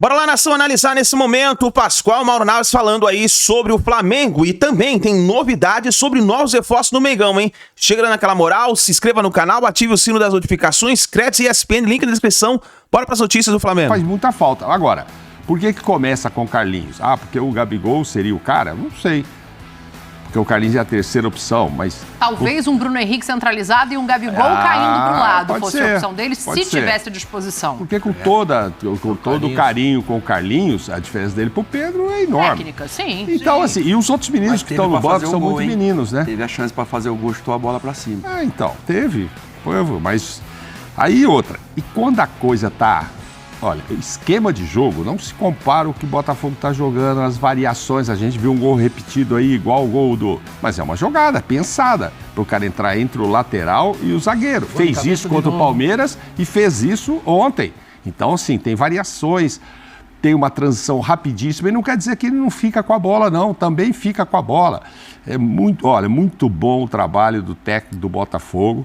Bora lá, nação, analisar nesse momento o Pascoal Mauro Naves falando aí sobre o Flamengo e também tem novidades sobre novos reforços no Mengão, hein? Chega naquela moral, se inscreva no canal, ative o sino das notificações, Créditos e ESPN, link na descrição. Bora para as notícias do Flamengo. Faz muita falta. Agora, por que começa com Carlinhos? Ah, porque o Gabigol seria o cara? Não sei. Porque o Carlinhos é a terceira opção, mas... Talvez um Bruno Henrique centralizado e um Gabigol caindo para o lado fosse a opção dele, se tivesse disposição. Porque com todo o carinho com o Carlinhos, a diferença dele pro Pedro é enorme. Técnica, sim. Então, assim, e os outros meninos que estão no box são muito meninos, né? Teve a chance para fazer o gol, chutou a bola para cima. Ah, então, teve. Mas aí outra. E quando a coisa tá... Olha, esquema de jogo não se compara o que o Botafogo está jogando, as variações. A gente viu um gol repetido aí, igual o gol do... Mas é uma jogada pensada para o cara entrar entre o lateral e o zagueiro. Fez isso contra o Palmeiras e fez isso ontem. Então, assim, tem variações, tem uma transição rapidíssima. E não quer dizer que ele não fica com a bola, não. Também fica com a bola. É muito bom o trabalho do técnico do Botafogo.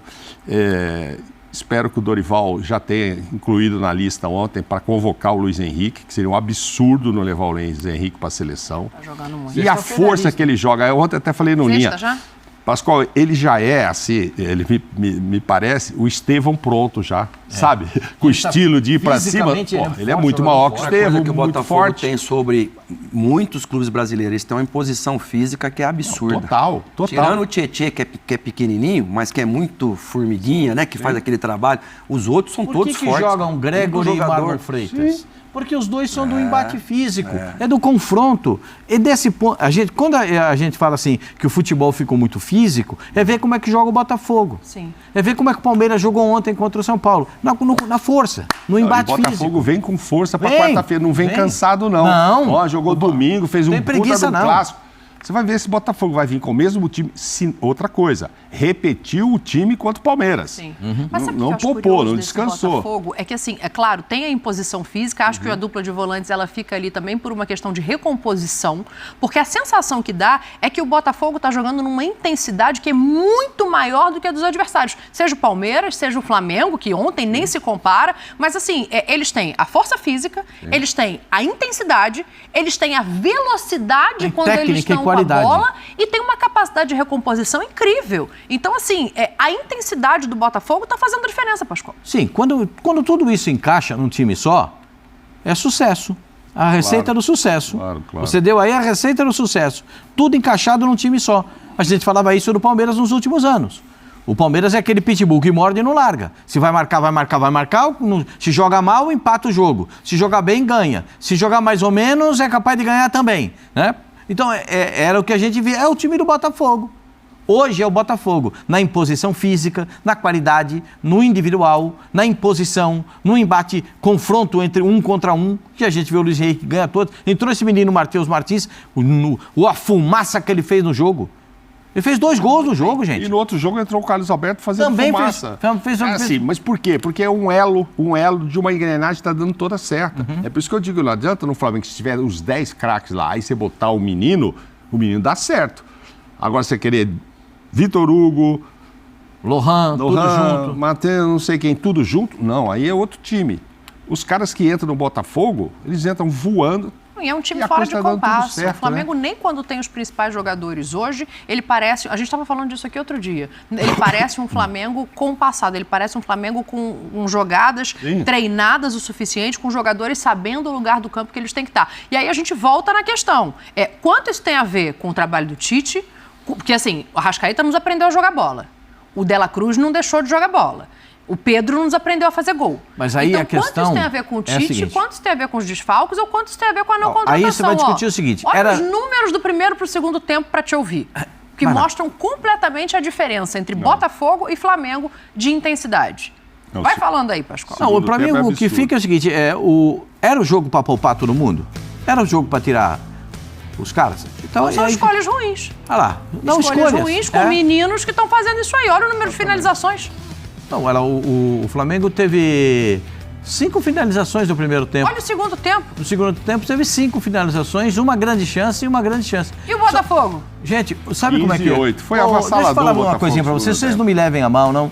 Espero que o Dorival já tenha incluído na lista ontem para convocar o Luiz Henrique, que seria um absurdo não levar o Luiz Henrique para a seleção. Tá jogando muito. E a força que ele joga. Eu ontem até falei no Linha. Já? Pascoal, ele já é, assim, ele me parece, o Estevão pronto já, sabe? Com o estilo de ir para cima. Ele é muito maior que o Estevão, que o muito Botafogo forte. tem sobre muitos clubes brasileiros. Eles têm uma imposição física que é absurda. Total. Tirando o Tietê, que é pequenininho, mas que é muito formiguinha, né? Que faz aquele trabalho. Os outros são todos fortes. Por que jogam Gregory e Marlon Freitas? Porque os dois são do embate físico, é do confronto. E desse ponto, quando a gente fala assim que o futebol ficou muito físico, é ver como é que joga o Botafogo. Sim. É ver como é que o Palmeiras jogou ontem contra o São Paulo. Na força, no embate físico. O Botafogo vem com força para quarta-feira, não vem cansado, não. Não. Ó, jogou domingo, fez um preguiça, puta do clássico. Você vai ver se o Botafogo vai vir com o mesmo time. Outra coisa, repetiu o time contra o Palmeiras. Sim. Mas sabe não que eu acho poupou, não desse descansou. Botafogo? É que assim, é claro, tem a imposição física, acho que a dupla de volantes ela fica ali também por uma questão de recomposição, porque a sensação que dá é que o Botafogo está jogando numa intensidade que é muito maior do que a dos adversários. Seja o Palmeiras, seja o Flamengo, que ontem nem se compara, mas assim, eles têm a força física, eles têm a intensidade, eles têm a velocidade quando eles estão com a bola e tem uma capacidade de recomposição incrível. Então, assim, a intensidade do Botafogo está fazendo diferença, Pascoal. Sim, quando tudo isso encaixa num time só, é sucesso. A receita do sucesso. Claro. Você deu aí a receita do sucesso. Tudo encaixado num time só. A gente falava isso do Palmeiras nos últimos anos. O Palmeiras é aquele pitbull que morde e não larga. Se vai marcar, vai marcar, vai marcar. Se joga mal, empata o jogo. Se jogar bem, ganha. Se jogar mais ou menos, é capaz de ganhar também, né? Então, era o que a gente via. É o time do Botafogo. Hoje é o Botafogo. Na imposição física, na qualidade, no individual, na imposição, no embate, confronto entre um contra um, que a gente vê o Luiz Henrique ganha todos. Entrou esse menino Matheus Martins, a fumaça que ele fez no jogo. Ele fez 2 gols no jogo, gente. E no outro jogo entrou o Carlos Alberto fazendo também fumaça. Fez. Assim, mas por quê? Porque é um elo de uma engrenagem que está dando toda certa. É por isso que eu digo, não adianta no Flamengo, se tiver os 10 craques lá, aí você botar o menino dá certo. Agora você querer Vitor Hugo, Lohan, tudo junto. Matheus, não sei quem, tudo junto, não, aí é outro time. Os caras que entram no Botafogo, eles entram voando. E é um time fora de compasso. O Flamengo, nem quando tem os principais jogadores hoje, ele parece... A gente estava falando disso aqui outro dia. Ele parece um Flamengo compassado. Ele parece um Flamengo com jogadas treinadas o suficiente, com jogadores sabendo o lugar do campo que eles têm que estar. E aí a gente volta na questão. Quanto isso tem a ver com o trabalho do Tite? Porque, assim, o Arrascaeta nos aprendeu a jogar bola. O Dela Cruz não deixou de jogar bola. O Pedro nos aprendeu a fazer gol. Mas aí então, a questão quanto isso tem a ver com o Tite, quanto isso tem a ver com os desfalques ou quanto isso tem a ver com a não contratação? Aí você vai discutir o seguinte... Olha os números do primeiro para o segundo tempo para te ouvir, que mostram completamente a diferença entre Botafogo e Flamengo de intensidade. Vai falando aí, Pascoal. Não, para mim o que fica é o seguinte, era o jogo para poupar todo mundo? Era o jogo para tirar os caras? Então, são escolhas ruins. Olha lá, não escolhas ruins com meninos que estão fazendo isso aí. Olha o número de finalizações. Não, o Flamengo teve 5 finalizações no primeiro tempo. Olha o segundo tempo. No segundo tempo teve 5 finalizações, uma grande chance e uma grande chance. E o Botafogo? Gente, sabe como é que é? 8. Foi avassalador. Deixa eu falar uma coisinha pra vocês, vocês não me levem a mal, não.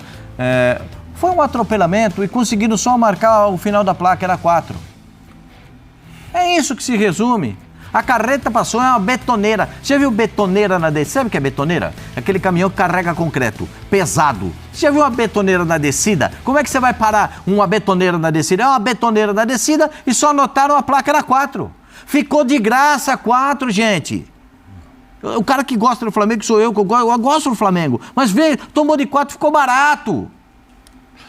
Foi um atropelamento e conseguiram só marcar o final da placa, era 4. É isso que se resume. A carreta passou, é uma betoneira. Já viu betoneira na descida? Sabe o que é betoneira? Aquele caminhão que carrega concreto, pesado. Já viu uma betoneira na descida? Como é que você vai parar uma betoneira na descida? É uma betoneira na descida e só anotaram a placa era 4. Ficou de graça 4, gente. O cara que gosta do Flamengo, que sou eu gosto do Flamengo. Mas veio, tomou de 4, ficou barato.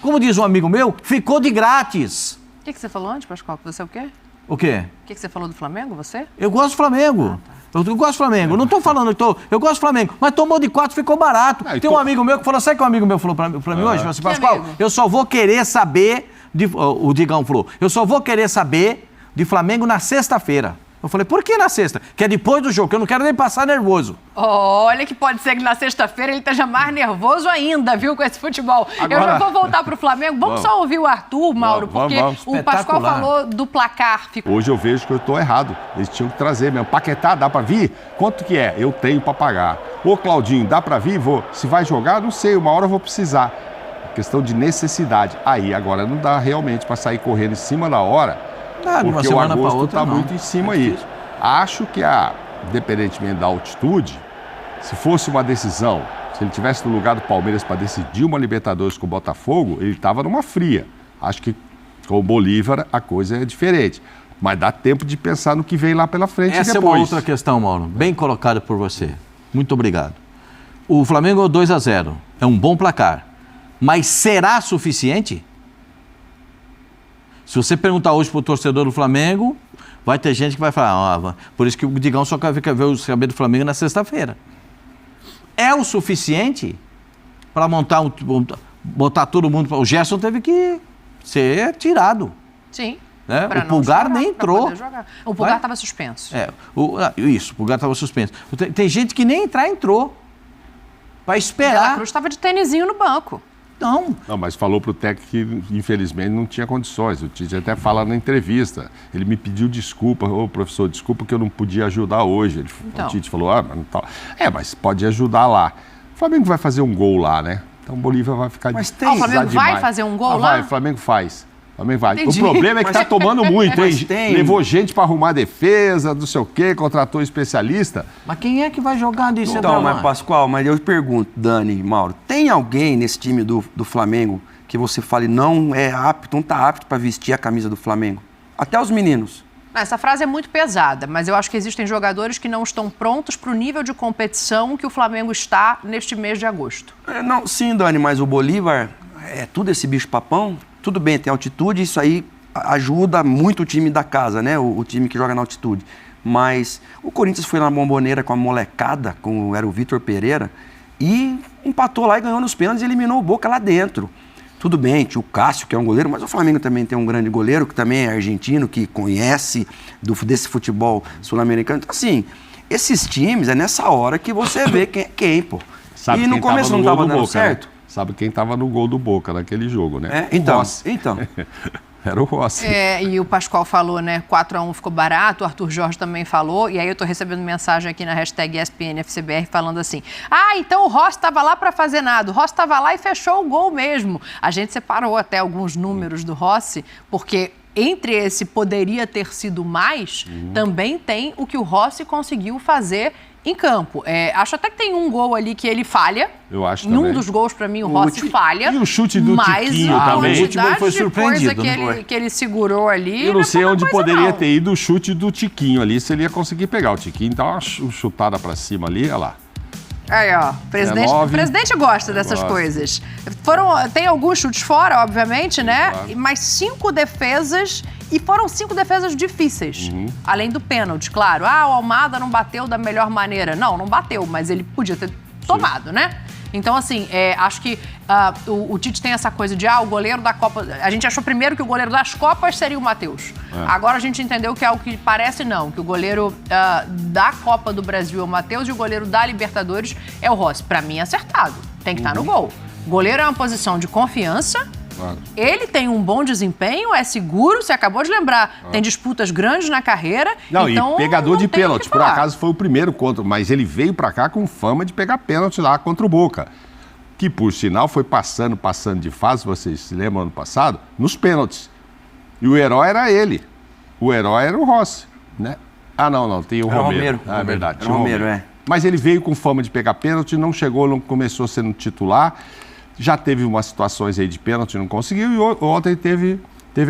Como diz um amigo meu, ficou de grátis. O que você falou antes, Pascoal? Você é o quê? O quê? O que você falou do Flamengo, você? Eu gosto do Flamengo. Eu gosto do Flamengo. Não estou falando que eu gosto do Flamengo. Mas tomou de 4, ficou barato. Tem um amigo meu que falou, sabe que um amigo meu falou pra mim hoje? Falou assim, Pascoal, eu só vou querer saber, o Digão falou, eu só vou querer saber de Flamengo na sexta-feira. Eu falei, por que na sexta? Que é depois do jogo, que eu não quero nem passar nervoso. Olha que pode ser que na sexta-feira ele esteja mais nervoso ainda, viu, com esse futebol. Agora... Eu já vou voltar pro Flamengo. Vamos só ouvir o Arthur, Mauro, porque o Pascoal falou do placar. Hoje eu vejo que eu estou errado. Eles tinham que trazer mesmo. Paquetá, dá para vir? Quanto que é? Eu tenho para pagar. Ô, Claudinho, dá para vir? Vou. Se vai jogar, não sei. Uma hora eu vou precisar. Questão de necessidade. Aí, agora não dá realmente para sair correndo em cima da hora. Porque o agosto está muito em cima aí. Acho que, independentemente da altitude, se fosse uma decisão, se ele tivesse no lugar do Palmeiras para decidir uma Libertadores com o Botafogo, ele estava numa fria. Acho que com o Bolívar a coisa é diferente. Mas dá tempo de pensar no que vem lá pela frente Essa depois. É uma outra questão, Mauro. Bem colocada por você. Muito obrigado. O Flamengo é 2-0. É um bom placar. Mas será suficiente? Se você perguntar hoje para o torcedor do Flamengo, vai ter gente que vai falar, por isso que o Digão só quer ver o cabelo do Flamengo na sexta-feira. É o suficiente para botar todo mundo... O Gerson teve que ser tirado. Sim. Né? O Pulgar nem entrou. O Pulgar estava suspenso. O Pulgar estava suspenso. Tem gente que nem entrar entrou. Para esperar. A Cruz estava de tênisinho no banco. Não, mas falou pro técnico que, infelizmente, não tinha condições. O Tite até fala na entrevista. Ele me pediu desculpa. Ô, professor, desculpa que eu não podia ajudar hoje. O Tite falou, mas não tá. Mas pode ajudar lá. O Flamengo vai fazer um gol lá, né? Então o Bolívia vai ficar... Mas o Flamengo vai fazer um gol lá? Vai, o Flamengo faz. Também vai. Entendi. O problema é que tá tomando muito, hein? Levou gente para arrumar defesa, não sei o quê, contratou especialista. Mas quem é que vai jogar disso? Então, mas Pascoal, mas eu pergunto, Dani, Mauro, tem alguém nesse time do Flamengo que você fale não é apto, não tá apto para vestir a camisa do Flamengo? Até os meninos. Essa frase é muito pesada, mas eu acho que existem jogadores que não estão prontos para o nível de competição que o Flamengo está neste mês de agosto. Sim, Dani, mas o Bolívar é tudo esse bicho-papão. Tudo bem, tem altitude, isso aí ajuda muito o time da casa, né? O time que joga na altitude. Mas o Corinthians foi na Bombonera com a molecada, era o Vitor Pereira, e empatou lá e ganhou nos pênaltis e eliminou o Boca lá dentro. Tudo bem, tinha o Cássio, que é um goleiro, mas o Flamengo também tem um grande goleiro, que também é argentino, que conhece desse futebol sul-americano. Então, assim, esses times, é nessa hora que você vê quem é quem, pô. Sabe e no começo não estava dando Boca, certo? Né? Sabe quem estava no gol do Boca naquele jogo, né? Então. Era o Rossi. E o Pascoal falou, né? 4-1 ficou barato, o Arthur Jorge também falou, e aí eu tô recebendo mensagem aqui na hashtag ESPNFCBR falando assim, então o Rossi estava lá para fazer nada, o Rossi estava lá e fechou o gol mesmo. A gente separou até alguns números do Rossi, porque entre esse poderia ter sido mais, também tem o que o Rossi conseguiu fazer em campo. Acho até que tem um gol ali que ele falha. Eu acho também. Num dos gols, para mim, o Rossi falha. E o chute do Tiquinho também. O último foi surpreendido. Que ele segurou ali. Eu não sei onde poderia ter ido o chute do Tiquinho ali, se ele ia conseguir pegar. O Tiquinho dá uma chutada para cima ali, olha lá. Aí, ó, o presidente gosta dessas coisas. Tem alguns chutes fora, obviamente, né? Claro. Mas 5 defesas, e foram 5 defesas difíceis. Além do pênalti, claro. O Almada não bateu da melhor maneira. Não bateu, mas ele podia ter tomado, né? Então, assim, acho que o Tite tem essa coisa de, o goleiro da Copa... A gente achou primeiro que o goleiro das Copas seria o Matheus. Agora a gente entendeu que é o que parece não, que o goleiro da Copa do Brasil é o Matheus e o goleiro da Libertadores é o Rossi. Pra mim, é acertado. Tem que estar no gol. O goleiro é uma posição de confiança. Claro. Ele tem um bom desempenho, é seguro, você acabou de lembrar, tem disputas grandes na carreira. Então, e pegador de pênalti, por acaso foi o primeiro contra, mas ele veio pra cá com fama de pegar pênalti lá contra o Boca, que por sinal foi passando de fase, vocês se lembram ano passado, nos pênaltis. E o herói era ele. o herói era o Rossi, né? Ah, não, tem o Era o Romero. Romero. Ah, é verdade. Era tinha o Romero, é. Mas ele veio com fama de pegar pênalti, não começou sendo titular. Já teve umas situações aí de pênalti, não conseguiu. E ontem teve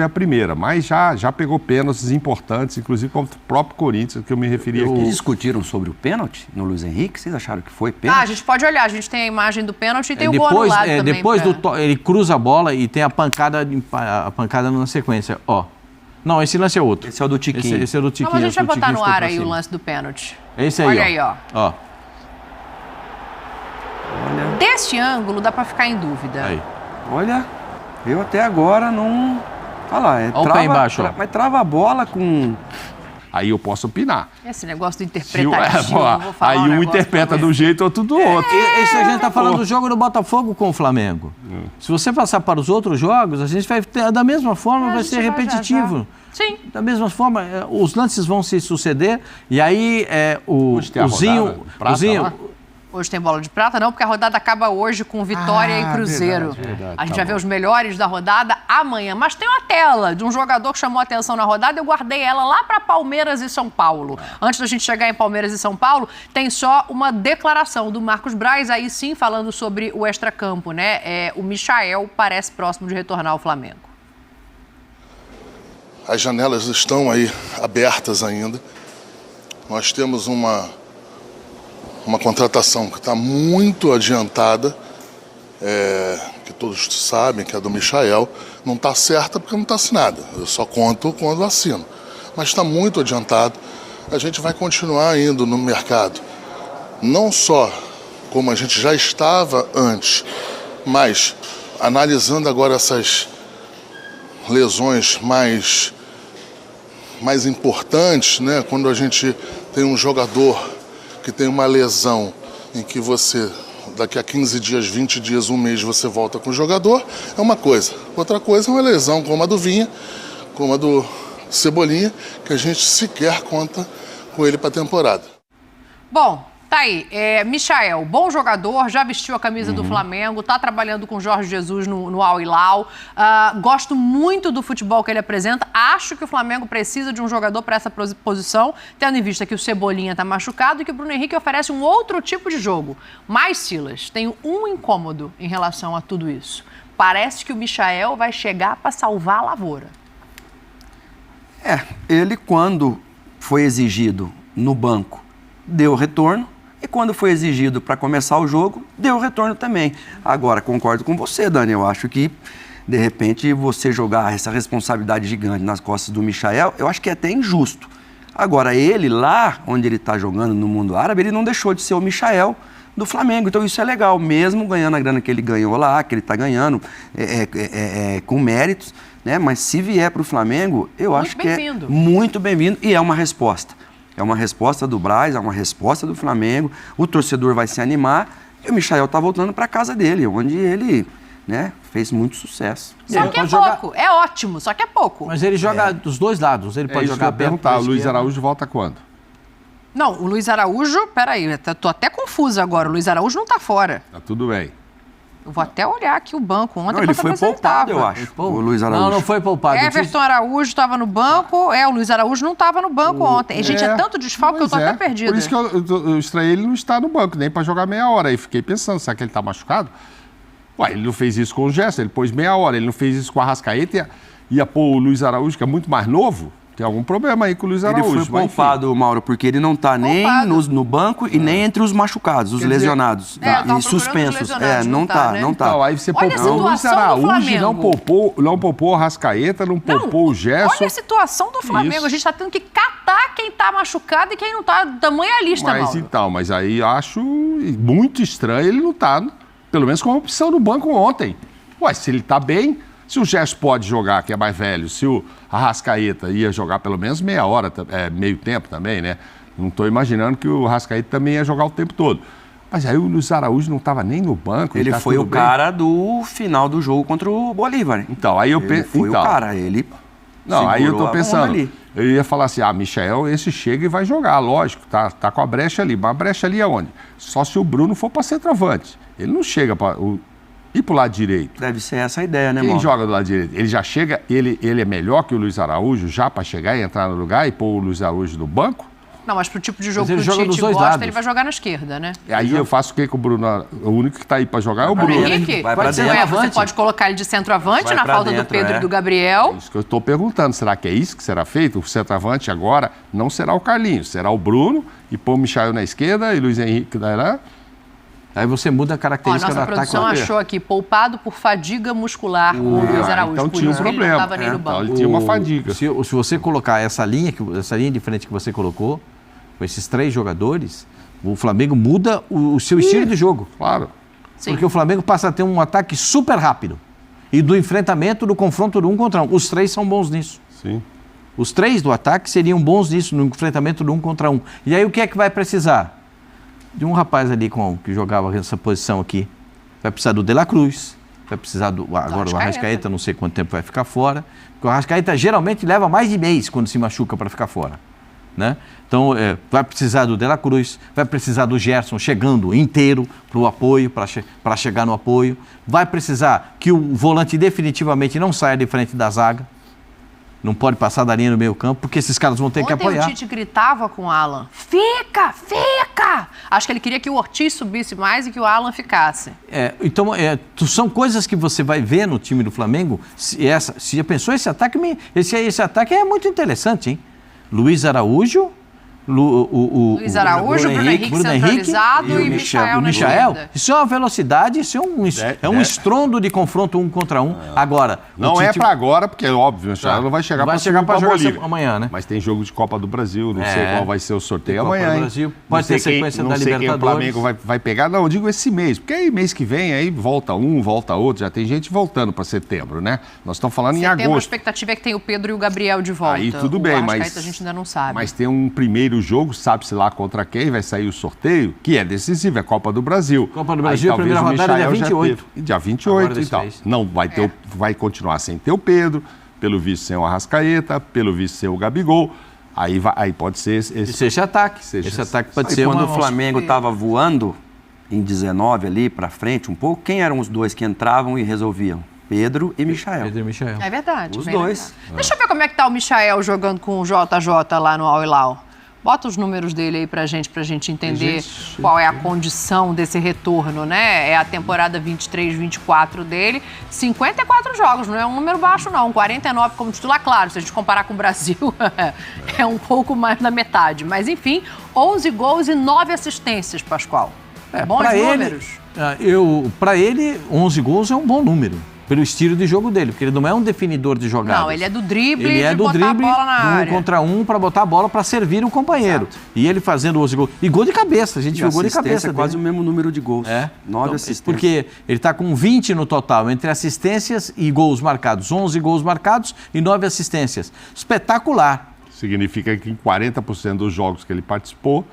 a primeira. Mas já pegou pênaltis importantes, inclusive contra o próprio Corinthians, que eu me referi aqui. Eles discutiram sobre o pênalti no Luiz Henrique? Vocês acharam que foi pênalti? A gente pode olhar, a gente tem a imagem do pênalti e tem o gol anulado também. Depois ele cruza a bola e tem a pancada na sequência, ó. Não, esse lance é outro. Esse é o do Tiquinho. Esse é do Tiquinho. Não, mas a gente vai o botar Tiquinho no ficou ar pra aí o cima. lance do pênalti. Esse aí, Olha ó. aí, ó. Deste ângulo dá pra ficar em dúvida. Aí. Olha, eu até agora não... Olha lá, Olha o pé embaixo, ó. Mas trava a bola com... Aí eu posso opinar. Esse negócio do Se interpretativo, eu vou falar aí um um negócio interpreta pra do jeito, outro do outro. Esse a gente tá falando do jogo do Botafogo com o Flamengo. Se você passar para os outros jogos, a gente vai ter, da mesma forma, vai ser repetitivo. Sim. Da mesma forma, os lances vão se suceder e aí Hoje tem a rodada, prata lá? Hoje tem bola de prata, não, porque a rodada acaba hoje com Vitória e Cruzeiro. verdade, A gente tá vai ver bom. os melhores da rodada amanhã. Mas tem uma tela de um jogador que chamou a atenção na rodada, eu guardei ela lá para Palmeiras e São Paulo. Antes da gente chegar em Palmeiras e São Paulo, tem só uma declaração do Marcos Braz, aí sim falando sobre o extracampo, né? O Michael parece próximo de retornar ao Flamengo. As janelas estão aí abertas ainda. Nós temos uma contratação que está muito adiantada, que todos sabem que é a do Michael. Não está certa porque não está assinada. Eu só conto quando assino. Mas está muito adiantado. A gente vai continuar indo no mercado. Não só como a gente já estava antes, mas analisando agora essas lesões mais importantes, né? Quando a gente tem um jogador que tem uma lesão em que você, daqui a 15 dias, 20 dias, um mês, você volta com o jogador, é uma coisa. Outra coisa é uma lesão como a do Vinha, como a do Cebolinha, que a gente sequer conta com ele para a temporada. Bom, tá aí. Michael, bom jogador, já vestiu a camisa do Flamengo, tá trabalhando com o Jorge Jesus no Al Hilal. Gosto muito do futebol que ele apresenta. Acho que o Flamengo precisa de um jogador para essa posição, tendo em vista que o Cebolinha tá machucado e que o Bruno Henrique oferece um outro tipo de jogo. Mas, Silas, tenho um incômodo em relação a tudo isso. Parece que o Michael vai chegar para salvar a lavoura. Ele quando foi exigido no banco, deu retorno. E quando foi exigido para começar o jogo, deu retorno também. Agora, concordo com você, Dani. Eu acho que, de repente, você jogar essa responsabilidade gigante nas costas do Michael, eu acho que é até injusto. Agora, ele lá, onde ele está jogando no mundo árabe, ele não deixou de ser o Michael do Flamengo. Então, isso é legal. Mesmo ganhando a grana que ele ganhou lá, que ele está ganhando, com méritos, né? Mas se vier para o Flamengo, eu acho que é muito bem-vindo e é uma resposta. É uma resposta do Braz, é uma resposta do Flamengo. O torcedor vai se animar e o Michael está voltando para casa dele, onde ele, né, fez muito sucesso. Só que é pouco. É ótimo, só que é pouco. Mas ele joga dos dois lados. Ele pode jogar perto. Perguntar, o Luiz Araújo volta quando? Não, o Luiz Araújo, peraí, tô até confusa agora. O Luiz Araújo não tá fora. Tá tudo bem. Eu vou até olhar aqui o banco. Ontem Não, ele foi poupado, eu acho, o Luiz Araújo. Não foi poupado. Everton Araújo estava no banco. O Luiz Araújo não estava no banco ontem. Gente, é tanto desfalque que eu tô até perdida. Por isso que eu estranhei ele não estar no banco, nem para jogar meia hora. Aí fiquei pensando, será que ele tá machucado? Ué, ele não fez isso com o Gerson, ele pôs meia hora. Ele não fez isso com a Arrascaeta, ia pôr o Luiz Araújo, que é muito mais novo. Tem algum problema aí com o Luiz Araújo. Ele foi poupado, Mauro, porque ele não está nem no banco e nem entre os machucados, os lesionados e suspensos. Não tá. Então, aí você poupou o Luiz Araújo, não poupou o Arrascaeta, não poupou o Gerson. Olha a situação do Flamengo. Isso. A gente está tendo que catar quem está machucado e quem não está. Tamanha lista, Mauro. Mas aí acho muito estranho ele não estar, pelo menos com uma opção no banco ontem. Ué, se ele está bem... Se o Gerson pode jogar, que é mais velho, se o Arrascaeta ia jogar pelo menos meia hora, meio tempo também, né? Não estou imaginando que o Arrascaeta também ia jogar o tempo todo. Mas aí o Luiz Araújo não estava nem no banco. Ele foi o cara do final do jogo contra o Bolívar. Então, aí eu pensei... Ele foi o cara, ele... Não, aí eu estou pensando, eu ia falar assim, Michael, esse chega e vai jogar, lógico, tá com a brecha ali. Mas a brecha ali é onde? Só se o Bruno for para centroavante. Ele não chega para... E pro lado direito? Deve ser essa a ideia, né, Quem Mauro? joga do lado direito? Ele já chega, ele é melhor que o Luiz Araújo já para chegar e entrar no lugar e pôr o Luiz Araújo no banco? Não, mas pro tipo de jogo Mas ele que o joga dos Tite dois gosta, lados. ele vai jogar na esquerda, né? E aí eu faço o que com o Bruno? O único que tá aí para jogar é o Bruno Bruno. Henrique, Vai pra você dentro. pode colocar ele de centroavante Vai na pra falta do dentro, Pedro é. e do Gabriel. Isso que eu estou perguntando. Será que é isso que será feito? O centroavante agora não será o Carlinhos, será o Bruno e pôr o Michael na esquerda e Luiz Henrique na... Aí você muda a Ó, a característica nossa do ataque. produção achou aqui, poupado por fadiga muscular, o Luiz Araújo. então por tinha um isso que ele não problema. estava nem no Então banco. ele tinha uma fadiga. Se você colocar essa linha de frente que você colocou, com esses 3 jogadores, o Flamengo muda o seu estilo de jogo. Claro. Sim. Porque o Flamengo passa a ter um ataque super rápido. E do enfrentamento, do confronto do 1 contra 1. Os 3 são bons nisso. Sim. Os 3 do ataque seriam bons nisso, no enfrentamento do 1 contra 1. E aí o que é que vai precisar? De um rapaz ali que jogava nessa posição aqui. Vai precisar do De La Cruz. Vai precisar agora o Arrascaeta, não sei quanto tempo vai ficar fora. Porque o Arrascaeta geralmente leva mais de mês quando se machuca para ficar fora. Né? Então, vai precisar do De La Cruz, vai precisar do Gerson chegando inteiro para o apoio, para chegar no apoio. Vai precisar que o volante definitivamente não saia de frente da zaga. Não pode passar da linha no meio campo, porque esses caras vão ter que apoiar. Ontem o Tite gritava com o Alan, fica! Acho que ele queria que o Ortiz subisse mais e que o Alan ficasse. Então, são coisas que você vai ver no time do Flamengo. Se já pensou, esse ataque é muito interessante, hein? Luiz Araújo, Luiz Araújo, Bruno Henrique centralizado e Michael na esquerda. Isso é uma velocidade, isso é um estrondo de confronto 1 contra 1. Agora, Não é para agora, porque é óbvio, o Michael não vai chegar para jogar amanhã, né? Mas tem jogo de Copa do Brasil, não sei qual vai ser o sorteio amanhã. Copa do Brasil. Pode ter sequência da Libertadores. Quem o Flamengo vai pegar. Não, eu digo esse mês, porque aí mês que vem, aí volta um, volta outro, já tem gente voltando para setembro, né? Nós estamos falando em agosto. A expectativa é que tem o Pedro e o Gabriel de volta. Aí tudo bem, mas a gente ainda não sabe. Mas tem um primeiro jogo, sabe-se lá contra quem, vai sair o sorteio, que é decisivo, é Copa do Brasil. Copa do Brasil, a primeira rodada é dia 28. Dia 28 e tal. Não, vai continuar sem ter o Pedro, pelo visto sem o Arrascaeta, pelo visto sem o Gabigol. Aí pode ser esse ataque. Esse ataque pode ser quando o Flamengo estava voando em 19 ali para frente um pouco, quem eram os dois que entravam e resolviam? Pedro e Michael. É verdade. Os dois. Verdade. Deixa eu ver como é que tá o Michael jogando com o JJ lá no Al Hilal. Bota os números dele aí pra gente entender qual é a condição desse retorno, né? É a temporada 23-24 dele. 54 jogos, não é um número baixo, não. 49 como titular, claro, se a gente comparar com o Brasil, é um pouco mais da metade. Mas, enfim, 11 gols e 9 assistências, Pascoal. Bons números. Para ele, 11 gols é um bom número. Pelo estilo de jogo dele, porque ele não é um definidor de jogadas. Não, ele é do drible ele é de do botar drible, a bola na área. 1 contra 1 para botar a bola para servir o companheiro. Exato. E ele fazendo 11 gols. E gol de cabeça, a gente viu gol de cabeça. É quase o mesmo número de gols. 9 assistências. Porque ele está com 20 no total, entre assistências e gols marcados. 11 gols marcados e 9 assistências. Espetacular. Significa que em 40% dos jogos que ele participou,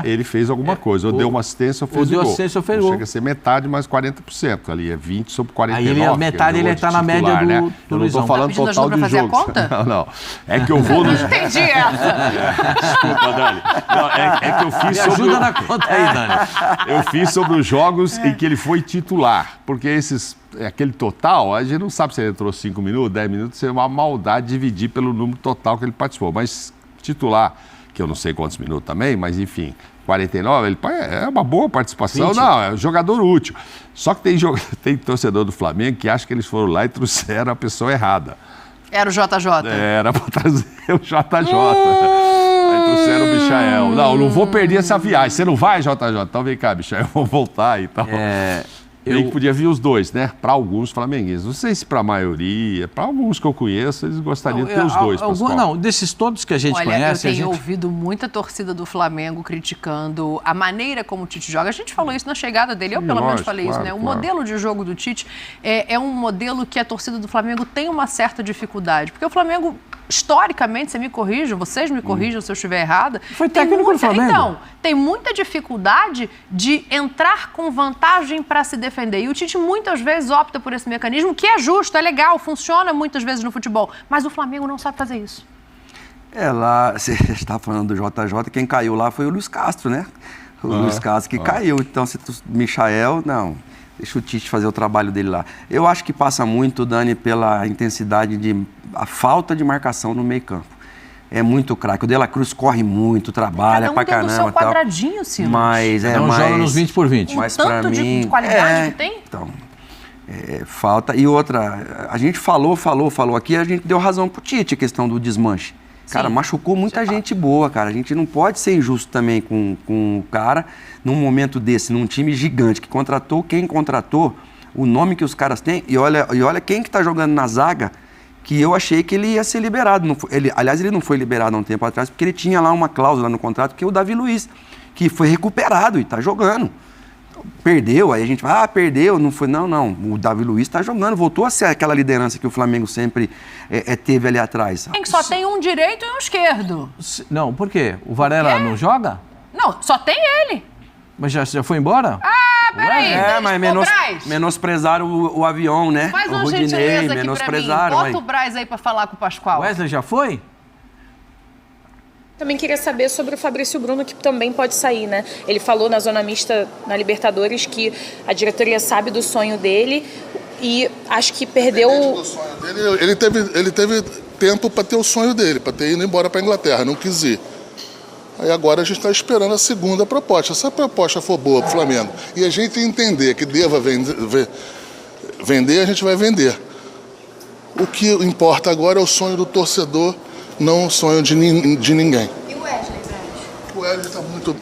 ele fez alguma coisa. Ou deu uma assistência ou fez o gol. Assistência ou fez gol. Chega a ser metade mais 40%. Ali é 20 sobre 49. Aí metade ele está na média do né? Eu não estou falando tá total de fazer jogos. A conta? Não. É que eu vou no... Entendi essa. Desculpa, Dani. Não, é que eu fiz Me ajuda na conta aí, Dani. Eu fiz sobre os jogos em que ele foi titular. Porque aquele total, a gente não sabe se ele entrou 5 minutos, 10 minutos, é uma maldade dividir pelo número total que ele participou. Mas titular, que eu não sei quantos minutos também, mas enfim, 49, é uma boa participação. 20. Não, é um jogador útil. Só que tem torcedor do Flamengo que acha que eles foram lá e trouxeram a pessoa errada. Era o JJ. Era para trazer o JJ. Aí trouxeram o Michael. Não vou perder essa viagem. Você não vai, JJ? Então vem cá, Michael, vamos voltar e tal. Bem que podia vir os dois, né? Para alguns flamenguistas. Não sei se para a maioria, para alguns que eu conheço, eles gostariam de ter os dois. Não, desses todos que a gente conhece... Eu tenho ouvido muita torcida do Flamengo criticando a maneira como o Tite joga. A gente falou isso na chegada dele, eu pelo menos falei isso, né? O modelo de jogo do Tite é um modelo que a torcida do Flamengo tem uma certa dificuldade. Porque o Flamengo, historicamente, vocês me corrijam se eu estiver errada. Foi técnico do Flamengo. Então, tem muita dificuldade de entrar com vantagem para se defender. E o Tite muitas vezes opta por esse mecanismo, que é justo, é legal, funciona muitas vezes no futebol. Mas o Flamengo não sabe fazer isso. Lá, você está falando do JJ, quem caiu lá foi o Luiz Castro, né? O Luiz Castro que caiu. Então, Michael, não. Deixa o Tite fazer o trabalho dele lá. Eu acho que passa muito, Dani, pela intensidade a falta de marcação no meio campo. É muito craque. O De La Cruz corre muito, trabalha pra caramba. Cada um tem o seu quadradinho, Silas. Mas joga nos 20 por 20. Mas tanto de qualidade que tem? Então, falta. E outra, a gente falou aqui, a gente deu razão pro Tite, a questão do desmanche. Cara, machucou muita gente boa, cara. A gente não pode ser injusto também com o cara num momento desse, num time gigante que contratou quem contratou, o nome que os caras têm. E olha quem que tá jogando na zaga, que eu achei que ele ia ser liberado. Aliás, ele não foi liberado há um tempo atrás, porque ele tinha lá uma cláusula no contrato, que é o Davi Luiz, que foi recuperado e tá jogando. Perdeu, aí a gente vai, perdeu, não foi, não, o Davi Luiz está jogando, voltou a ser aquela liderança que o Flamengo sempre teve ali atrás. Só tem um direito e um esquerdo. Não, por quê? O Varela não joga? Não, só tem ele. Mas já foi embora? Peraí, mas menosprezaram o avião, né? Faz o uma Rudinei, gentileza aqui menosprezaram. pra mim. Bota o Braz aí pra falar com o Pascoal. Wesley já foi? Também queria saber sobre o Fabrício Bruno, que também pode sair, né? Ele falou na zona mista na Libertadores que a diretoria sabe do sonho dele e acho que perdeu... Do sonho dele, ele teve tempo para ter o sonho dele, para ter ido embora para a Inglaterra, não quis ir. Aí agora a gente está esperando a segunda proposta. Se a proposta for boa para o Flamengo e a gente entender que deva vender, a gente vai vender. O que importa agora é o sonho do torcedor, não o sonho de ninguém. E o Wesley, O Wesley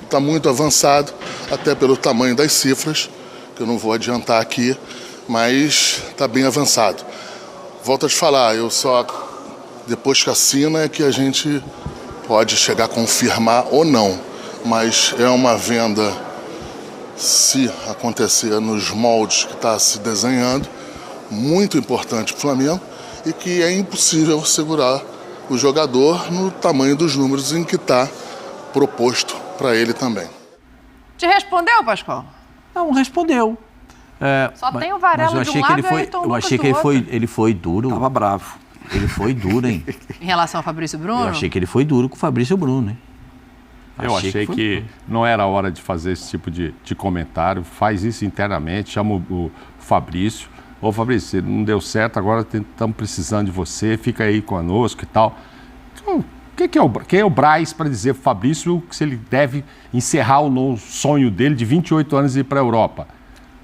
está muito avançado, até pelo tamanho das cifras, que eu não vou adiantar aqui, mas está bem avançado. Volto a te falar, depois que assina é que a gente pode chegar a confirmar ou não, mas é uma venda, se acontecer nos moldes que está se desenhando, muito importante para o Flamengo e que é impossível segurar o jogador no tamanho dos números em que está proposto para ele também. Te respondeu, Pascoal? Não, respondeu. Só tem o Varela de um lado e o Ayrton Eu Lucas achei que ele foi duro. Tava bravo. Ele foi duro, hein? Em relação ao Fabrício Bruno? Eu achei que ele foi duro com o Fabrício Bruno, hein? Eu achei que não era hora de fazer esse tipo de comentário. Faz isso internamente, chama o Fabrício. Ô Fabrício, não deu certo, agora estamos precisando de você, fica aí conosco e tal. Então, quem é o Braz para dizer pro Fabrício se ele deve encerrar o sonho dele de 28 anos e ir para a Europa?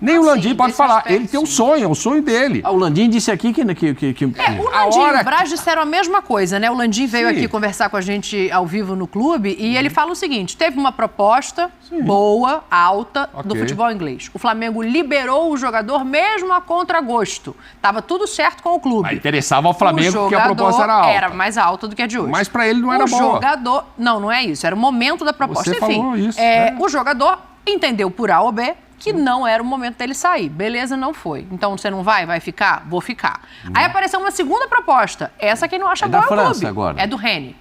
Nem o Landim pode falar, aspecto, ele tem um sonho, é o sonho dele. O Landim disse aqui que o Landim e o Braz disseram a mesma coisa, né? O Landim veio aqui conversar com a gente ao vivo no clube e ele fala o seguinte, teve uma proposta boa, alta, do futebol inglês. O Flamengo liberou o jogador mesmo a contragosto. Tava tudo certo com o clube. Mas interessava ao Flamengo porque a proposta era alta. Era mais alta do que a de hoje. Mas para ele não era boa. O jogador... Não é isso. Era o momento da proposta. Você Enfim, falou isso, o jogador entendeu por A ou B que não era o momento dele sair. Beleza, não foi. Então, você não vai? Vai ficar? Vou ficar. Aí apareceu uma segunda proposta. Essa quem não acha boa é o clube. Agora. É do Reni.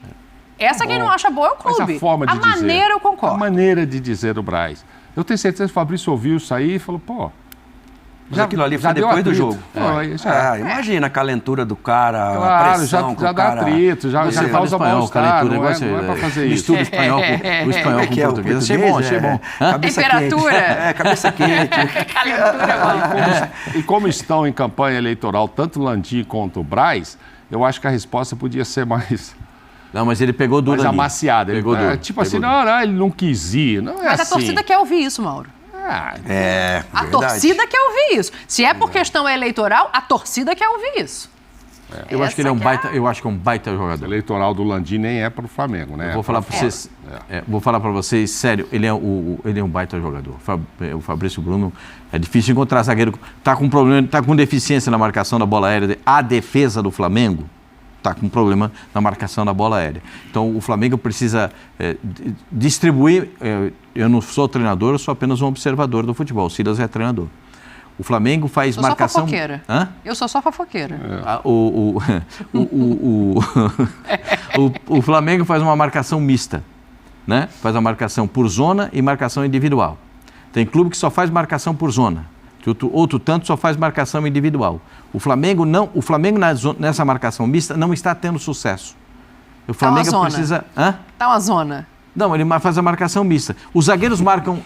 Essa quem não acha boa é o clube. Mas a forma de dizer. maneira eu concordo. A maneira de dizer o Braz. Eu tenho certeza que o Fabrício ouviu isso aí e falou, pô... Mas aquilo ali foi depois do jogo. Imagina a calentura do cara, a pressão já dá atrito, já causa mal-estar, não é para fazer isso. Mistura o espanhol com o português. Achei bom. Temperatura. Cabeça quente. Calentura. E como estão em campanha eleitoral tanto o Landim quanto o Braz, eu acho que a resposta podia ser mais... Não, mas ele pegou duro ali. Mais amaciada. Pegou duro. Tipo assim, não, ele não quis ir. Não é Mas assim. a torcida quer ouvir isso, Mauro. A torcida quer ouvir isso. Se é por questão eleitoral, a torcida quer ouvir isso. Eu acho que ele é um baita, eu acho que é um baita jogador. O eleitoral do Landim nem é para o Flamengo, né? Eu vou falar para vocês, vou falar para vocês, sério, ele é um baita jogador. O Fabrício Bruno é difícil encontrar zagueiro, tá com problema, tá com deficiência na marcação da bola aérea. A defesa do Flamengo está com problema na marcação da bola aérea. Então, o Flamengo precisa distribuir... eu não sou treinador, eu sou apenas um observador do futebol. O Silas é treinador. O Flamengo faz marcação... Eu sou só fofoqueira. O Flamengo faz uma marcação mista, né? Faz uma marcação por zona e marcação individual. Tem clube que só faz marcação por zona. Outro tanto só faz marcação individual. O Flamengo nessa marcação mista não está tendo sucesso. O Flamengo precisa... Tá uma zona. Não, ele faz a marcação mista. Os zagueiros marcam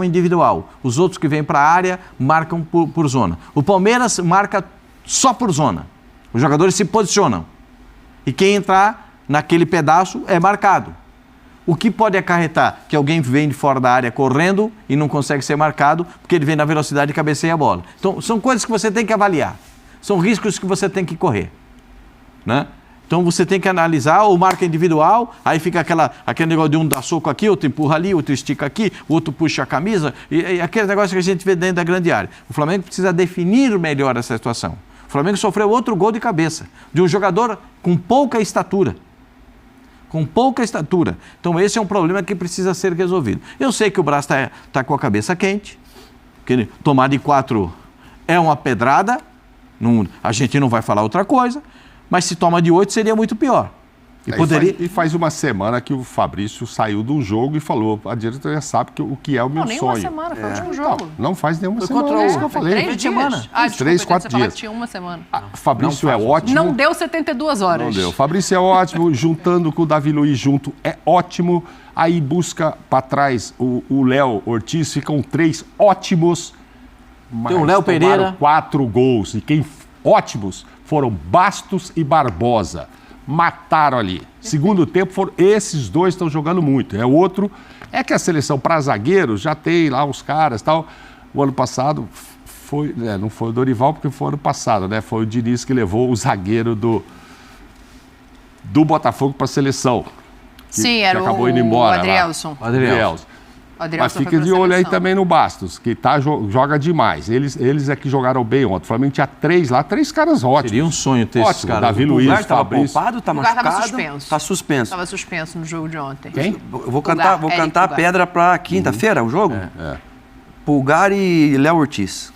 individual. Os outros que vêm para a área marcam por zona. O Palmeiras marca só por zona. Os jogadores se posicionam. E quem entrar naquele pedaço é marcado. O que pode acarretar? Que alguém vem de fora da área correndo e não consegue ser marcado porque ele vem na velocidade e cabeceia a bola. Então, são coisas que você tem que avaliar. São riscos que você tem que correr, né? Então você tem que analisar ou marca individual, aí fica aquele negócio de um dá soco aqui, outro empurra ali, outro estica aqui, outro puxa a camisa, e aquele negócio que a gente vê dentro da grande área. O Flamengo precisa definir melhor essa situação. O Flamengo sofreu outro gol de cabeça, de um jogador com pouca estatura. Com pouca estatura. Então esse é um problema que precisa ser resolvido. Eu sei que o Braz está com a cabeça quente, que tomar de 4 é uma pedrada, a gente não vai falar outra coisa, mas se toma de 8 seria muito pior. E faz uma semana que o Fabrício saiu do jogo e falou, a diretoria sabe o que é o meu nem sonho. Uma semana, foi o último jogo. Não faz nenhuma semana, contra é isso que eu Foi falei. 3 dias? 3, 4 dias. Tinha uma semana. Fabrício é ótimo. Não deu 72 horas. Não deu. Fabrício é ótimo, juntando com o Davi Luiz junto é ótimo. Aí busca para trás o Léo Ortiz, ficam 3 ótimos. Tem o Léo Pereira. 4 gols. E quem ótimos foram Bastos e Barbosa. Mataram ali. Segundo tempo, esses dois estão jogando muito. O outro é que a seleção para zagueiros já tem lá os caras e tal. O ano passado não foi o Dorival, porque foi ano passado, né? Foi o Diniz que levou o zagueiro do Botafogo para a seleção. Sim, era que acabou indo embora. O Adrielson. Mas fica de olho aí também no Bastos, que joga demais. Eles é que jogaram bem ontem. O Flamengo tinha 3 caras ótimos. Seria um sonho ter esses caras. Davi Luiz, Fabrício. Poupado, tá machucado? Estava suspenso. Tá suspenso. Estava suspenso no jogo de ontem. Quem? Eu vou cantar a pedra para quinta-feira, o jogo? Pulgar e Léo Ortiz.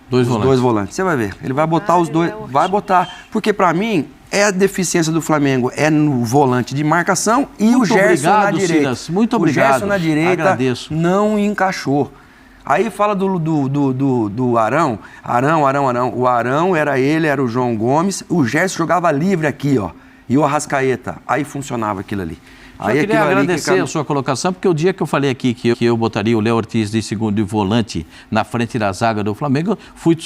Dois volantes. Você vai ver. Ele vai botar os dois. Vai botar. Porque para mim, a deficiência do Flamengo é no volante de marcação e o Gerson na direita. Silas, muito obrigado. O Gerson na direita agradeço. Não encaixou. Aí fala do Arão. O Arão era o João Gomes. O Gerson jogava livre aqui, ó. E o Arrascaeta. Aí funcionava aquilo ali. Eu queria agradecer a sua colocação, porque o dia que eu falei aqui que eu botaria o Léo Ortiz de segundo de volante na frente da zaga do Flamengo, fui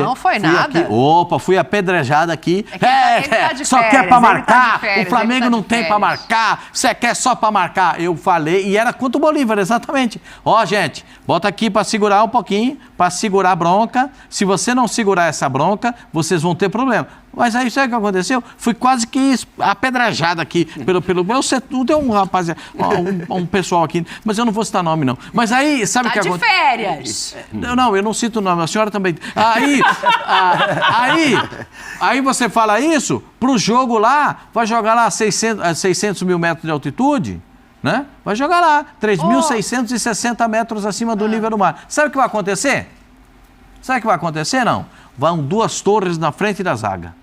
não foi nada. Aqui, fui apedrejado aqui. Ele tá de só férias, quer pra marcar, férias, o Flamengo não tem pra marcar, você quer só pra marcar. Eu falei, e era contra o Bolívar, exatamente. Gente, bota aqui pra segurar um pouquinho, pra segurar a bronca. Se você não segurar essa bronca, vocês vão ter problema. Mas aí, sabe o que aconteceu? Fui quase que apedrejado aqui pelo meu setor. Tem um rapaz, um pessoal aqui, mas eu não vou citar nome, não. Mas aí, sabe o que aconteceu? De férias. Não, eu não cito o nome, a senhora também. Aí você fala isso, pro jogo lá, vai jogar lá 600 mil metros de altitude, né? Vai jogar lá, 3.660 metros acima do nível do mar. Sabe o que vai acontecer? Não. Vão 2 torres na frente da zaga.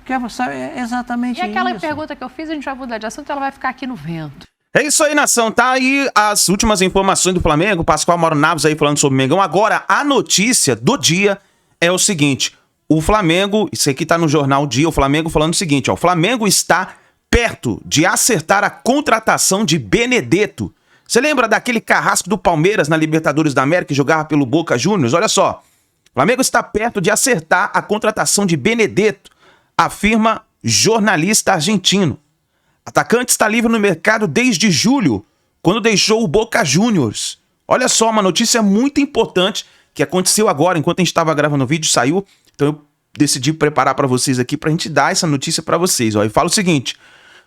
É exatamente isso. E aquela pergunta que eu fiz, a gente vai mudar de assunto, ela vai ficar aqui no vento. É isso aí, nação. Tá aí as últimas informações do Flamengo. Pascoal Mauro Naves aí falando sobre o Mengão. Agora, a notícia do dia é o seguinte. O Flamengo, isso aqui tá no jornal Dia, o Flamengo falando o seguinte, ó. O Flamengo está perto de acertar a contratação de Benedetto. Você lembra daquele carrasco do Palmeiras na Libertadores da América que jogava pelo Boca Juniors? Olha só. O Flamengo está perto de acertar a contratação de Benedetto, afirma jornalista argentino. Atacante está livre no mercado desde julho, quando deixou o Boca Juniors. Olha só, uma notícia muito importante que aconteceu agora, enquanto a gente estava gravando o vídeo, saiu. Então eu decidi preparar para vocês aqui para a gente dar essa notícia para vocês. E fala o seguinte,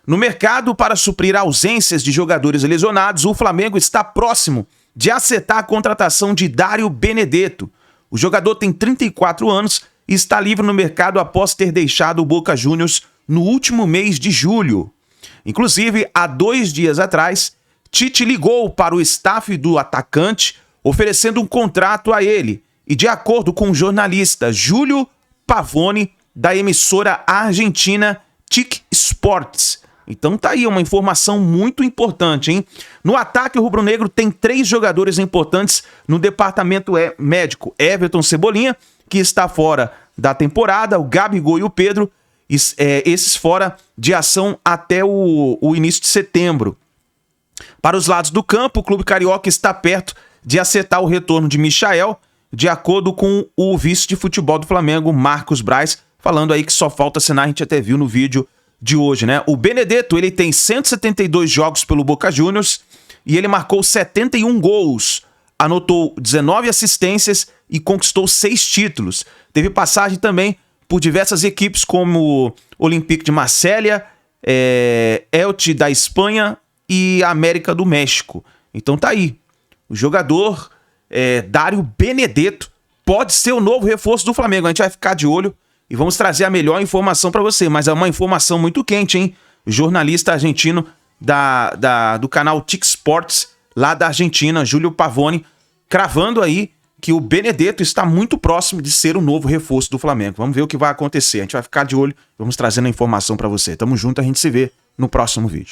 no mercado para suprir ausências de jogadores lesionados, o Flamengo está próximo de acertar a contratação de Dário Benedetto. O jogador tem 34 anos e está livre no mercado após ter deixado o Boca Juniors no último mês de julho. Inclusive, há 2 dias atrás, Tite ligou para o staff do atacante, oferecendo um contrato a ele. E de acordo com o jornalista Júlio Pavone, da emissora argentina TIC Sports. Então tá aí uma informação muito importante, hein? No ataque, o rubro-negro tem 3 jogadores importantes no departamento médico. Everton Cebolinha, que está fora da temporada, o Gabigol e o Pedro. esses fora de ação até o início de setembro. Para os lados do campo, o clube carioca está perto de acertar o retorno de Michael, de acordo com o vice de futebol do Flamengo, Marcos Braz, falando aí que só falta assinar, a gente até viu no vídeo de hoje, né? O Benedetto, ele tem 172 jogos pelo Boca Juniors e ele marcou 71 gols, anotou 19 assistências e conquistou 6 títulos. Teve passagem também por diversas equipes como Olympique de Marselha, Elche da Espanha e América do México. Então tá aí. O jogador Dário Benedetto pode ser o novo reforço do Flamengo. A gente vai ficar de olho e vamos trazer a melhor informação para você. Mas é uma informação muito quente, hein? O jornalista argentino do canal TIC Sports, lá da Argentina, Júlio Pavone, cravando aí que o Benedetto está muito próximo de ser o novo reforço do Flamengo. Vamos ver o que vai acontecer. A gente vai ficar de olho, vamos trazendo a informação para você. Tamo junto, a gente se vê no próximo vídeo.